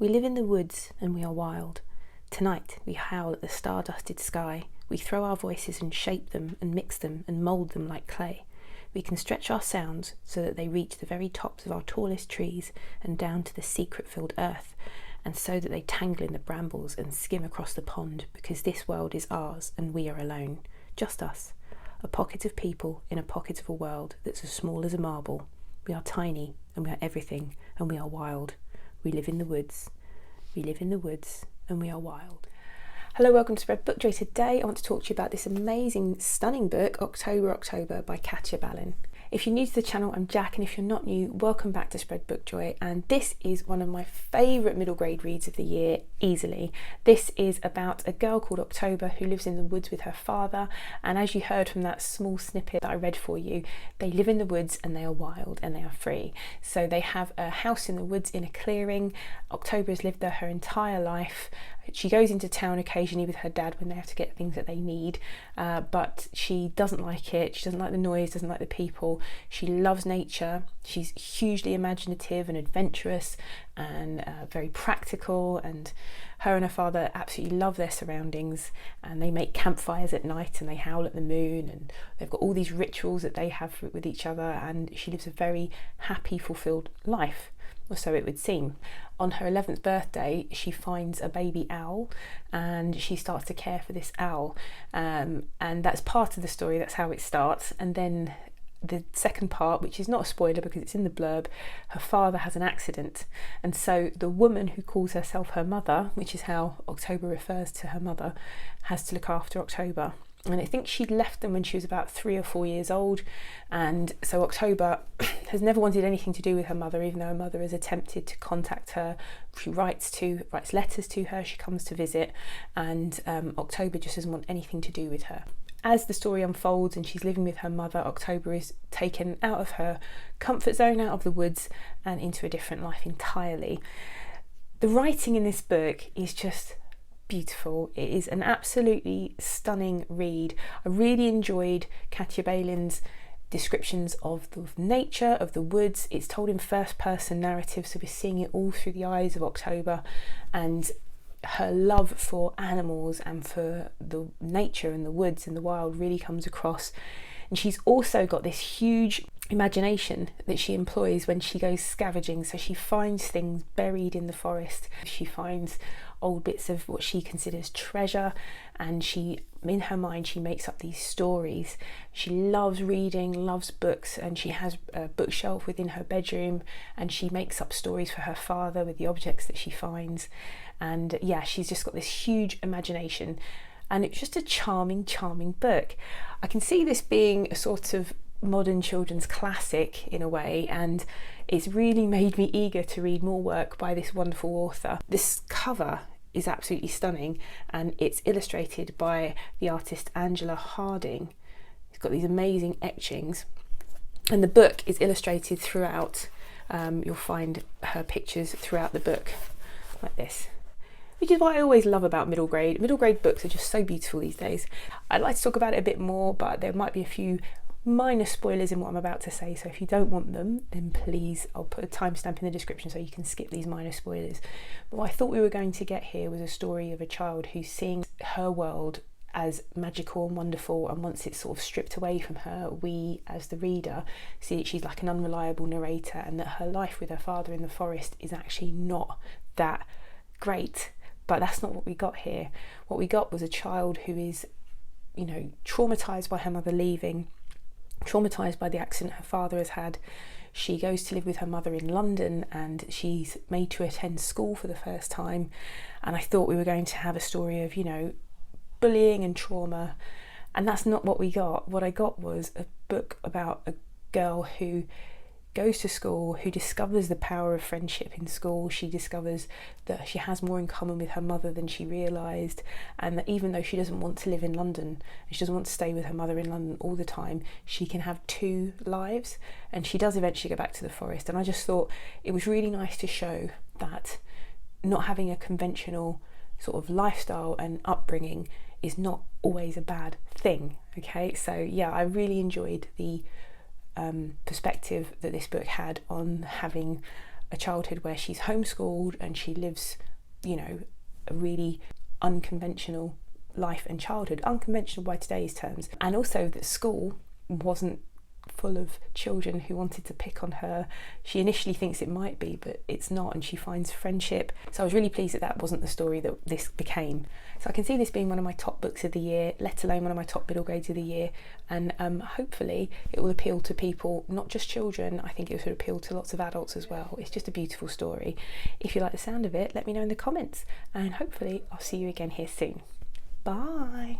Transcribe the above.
We live in the woods and we are wild. Tonight we howl at the star-dusted sky. We throw our voices and shape them and mix them and mould them like clay. We can stretch our sounds so that they reach the very tops of our tallest trees and down to the secret-filled earth, and so that they tangle in the brambles and skim across the pond, because this world is ours and we are alone. Just us. A pocket of people in a pocket of a world that's as small as a marble. We are tiny and we are everything and we are wild. We live in the woods. We live in the woods and we are wild. Hello, welcome to Spread Book Joy. Today I want to talk to you about this amazing, stunning book, October by Katya Balen. If you're new to the channel, I'm Jack, and if you're not new, welcome back to Spread Book Joy. And this is one of my favourite middle grade reads of the year, easily. This is about a girl called October who lives in the woods with her father. And as you heard from that small snippet that I read for you, they live in the woods and they are wild and they are free. So they have a house in the woods in a clearing. October has lived there her entire life. She goes into town occasionally with her dad when they have to get things that they need, but she doesn't like it. She doesn't like the noise, doesn't like the people. She loves nature. She's hugely imaginative and adventurous and very practical, and her and her father absolutely love their surroundings, and they make campfires at night and they howl at the moon, and they've got all these rituals that they have with each other, and she lives a very happy, fulfilled life, or so it would seem. On her 11th birthday, she finds a baby owl and she starts to care for this owl. And that's part of the story, that's how it starts. And then the second part, which is not a spoiler because it's in the blurb, her father has an accident. And so the woman who calls herself her mother, which is how October refers to her mother, has to look after October. And I think she'd left them when she was about 3 or 4 years old, and so October has never wanted anything to do with her mother, even though her mother has attempted to contact her. She writes letters to her, she comes to visit, and October just doesn't want anything to do with her. As the story unfolds and she's living with her mother, October is taken out of her comfort zone, out of the woods, and into a different life entirely. The writing in this book is just beautiful. It is an absolutely stunning read. I really enjoyed Katya Balen's descriptions of the nature, of the woods. It's told in first person narrative, so we're seeing it all through the eyes of October, and her love for animals and for the nature and the woods and the wild really comes across. And she's also got this huge imagination that she employs when she goes scavenging. So she finds things buried in the forest. She finds old bits of what she considers treasure, and she, in her mind, she makes up these stories. She loves reading, loves books, and she has a bookshelf within her bedroom, and she makes up stories for her father with the objects that she finds. And yeah, she's just got this huge imagination, and it's just a charming book. I can see this being a sort of modern children's classic in a way, and it's really made me eager to read more work by this wonderful author. This cover is absolutely stunning, and it's illustrated by the artist Angela Harding. It's got these amazing etchings, and the book is illustrated throughout. You'll find her pictures throughout the book like this, which is what I always love about middle grade. Middle grade books are just so beautiful these days. I'd like to talk about it a bit more, but there might be a few minor spoilers in what I'm about to say, so if you don't want them, then please, I'll put a timestamp in the description so you can skip these minor spoilers. But what I thought we were going to get here was a story of a child who's seeing her world as magical and wonderful, and once it's sort of stripped away from her, we as the reader see that she's like an unreliable narrator, and that her life with her father in the forest is actually not that great. But that's not what we got here. What we got was a child who is, traumatized by her mother leaving, traumatized by the accident her father has had. She goes to live with her mother in London, and she's made to attend school for the first time. And I thought we were going to have a story of, bullying and trauma, and that's not what we got. What I got was a book about a girl who goes to school, who discovers the power of friendship in school. She discovers that she has more in common with her mother than she realised, and that even though she doesn't want to live in London, and she doesn't want to stay with her mother in London all the time, she can have two lives, and she does eventually go back to the forest. And I just thought it was really nice to show that not having a conventional sort of lifestyle and upbringing is not always a bad thing. Okay, so yeah, I really enjoyed the perspective that this book had on having a childhood where she's homeschooled and she lives, you know, a really unconventional life and childhood, unconventional by today's terms, and also that school wasn't full of children who wanted to pick on her. She initially thinks it might be, but it's not, and she finds friendship. So I was really pleased that that wasn't the story that this became. So I can see this being one of my top books of the year, let alone one of my top middle grades of the year, and hopefully it will appeal to people, not just children. I think it will appeal to lots of adults as well. It's just a beautiful story. If you like the sound of it, let me know in the comments, and hopefully I'll see you again here soon. Bye.